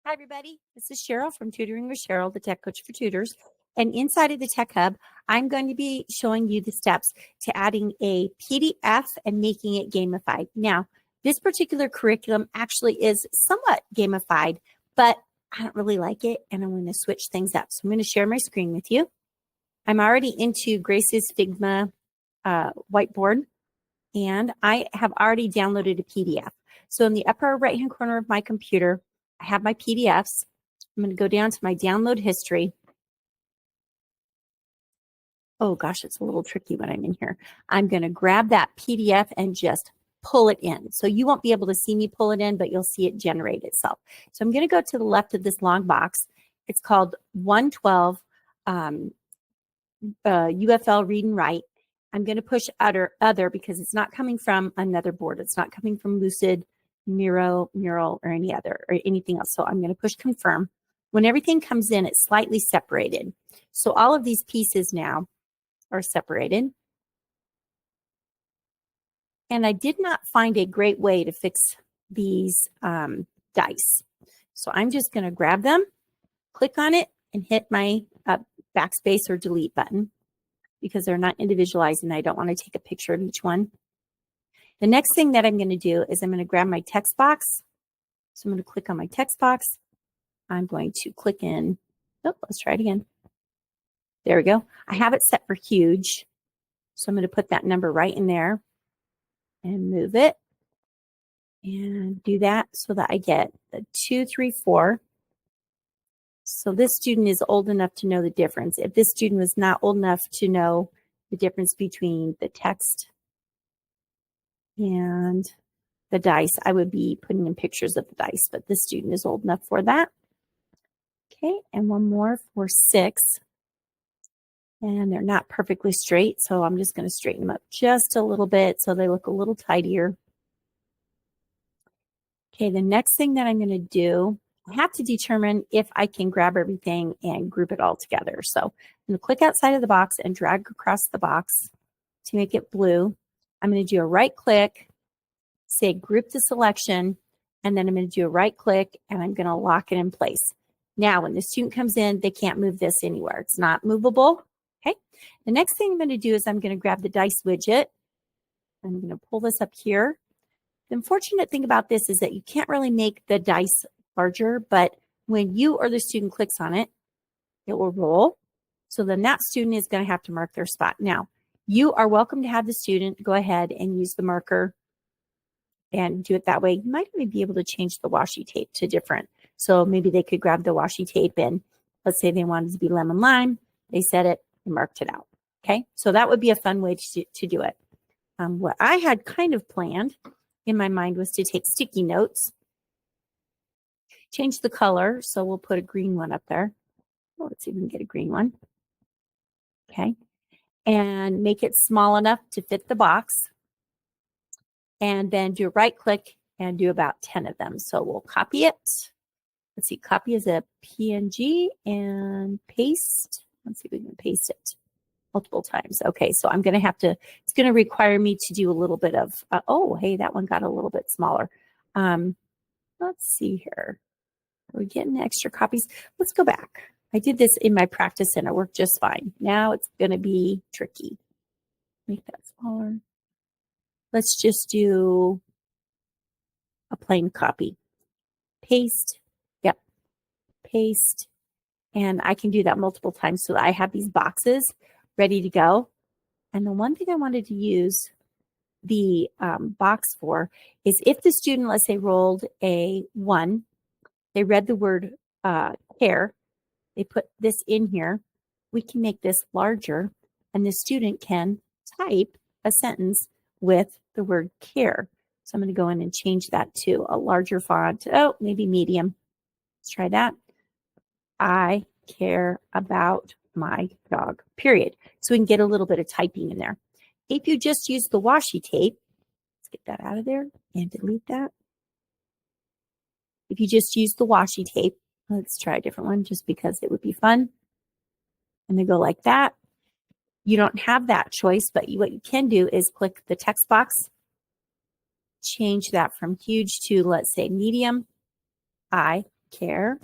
Hi, everybody. This is Sheryl from Tutoring with Sheryl, the tech coach for tutors. And inside of the Tech Hub, I'm going to be showing you the steps to adding a PDF and making it gamified. Now, this particular curriculum actually is somewhat gamified, but I don't really like it, and I'm going to switch things up. So I'm going to share my screen with you. I'm already into Grace's Figjam whiteboard, and I have already downloaded a PDF. So in the upper right-hand corner of my computer, I have my PDFs. I'm going to go down to my download history. Oh gosh, it's a little tricky when I'm in here. I'm going to grab that PDF and just pull it in. So you won't be able to see me pull it in, but you'll see it generate itself. So I'm going to go to the left of this long box. It's called 112 UFL Read and Write. I'm going to push other because it's not coming from another board. It's not coming from Lucid, Mural, or any other or anything else. So I'm going to push confirm. When everything comes in, it's slightly separated. So all of these pieces now are separated. And I did not find a great way to fix these dice. So I'm just going to grab them, click on it, and hit my backspace or delete button because they're not individualized and I don't want to take a picture of each one. The next thing that I'm going to do is I'm going to grab my text box. So I'm going to click on my text box. I'm going to click in. Oh, let's try it again. There we go. I have it set for huge. So I'm going to put that number right in there and move it and do that so that I get the 2, 3, 4. So this student is old enough to know the difference. If this student was not old enough to know the difference between the text and the dice, I would be putting in pictures of the dice, but this student is old enough for that. Okay, and one more for 6. And they're not perfectly straight, so I'm just going to straighten them up just a little bit so they look a little tidier. Okay, the next thing that I'm going to do, I have to determine if I can grab everything and group it all together. So I'm going to click outside of the box and drag across the box to make it blue. I'm going to do a right click, say group to selection, and then I'm going to do a right click and I'm going to lock it in place. Now, when the student comes in, they can't move this anywhere. It's not movable. Okay. The next thing I'm going to do is I'm going to grab the dice widget. I'm going to pull this up here. The unfortunate thing about this is that you can't really make the dice larger, but when you or the student clicks on it, it will roll. So then that student is going to have to mark their spot. Now, you are welcome to have the student go ahead and use the marker and do it that way. You might even be able to change the washi tape to different. So maybe they could grab the washi tape and let's say they wanted to be lemon lime. They set it and marked it out. Okay, so that would be a fun way to do it. What I had kind of planned in my mind was to take sticky notes, change the color. So we'll put a green one up there. Well, let's see if we can get a green one. Okay, and make it small enough to fit the box. And then do a right click and do about 10 of them. So we'll copy it. Let's see, copy as a PNG and paste. Let's see if we can paste it multiple times. Okay, so I'm going to have to, it's going to require me to do a little bit of, oh, hey, that one got a little bit smaller. Let's see here. Are we getting extra copies? Let's go back. I did this in my practice and it worked just fine. Now it's going to be tricky. Make that smaller. Let's just do a plain copy. Paste. Yep. Paste. And I can do that multiple times so I have these boxes ready to go. And the one thing I wanted to use the box for is if the student, let's say, rolled a 1, they read the word care, they put this in here, we can make this larger and the student can type a sentence with the word care. So I'm going to go in and change that to a larger font. Oh, maybe medium. Let's try that. I care about my dog, period. So we can get a little bit of typing in there. If you just use the washi tape, let's get that out of there and delete that. If you just use the washi tape, let's try a different one just because it would be fun. And they go like that. You don't have that choice, but what you can do is click the text box, change that from huge to, let's say, medium. I care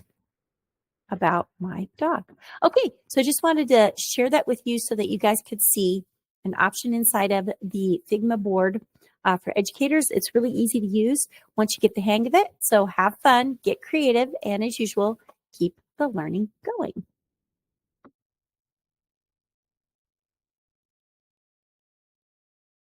about my dog. Okay, so I just wanted to share that with you so that you guys could see an option inside of the Figma board for educators. It's really easy to use once you get the hang of it. So have fun, get creative, and as usual, keep the learning going.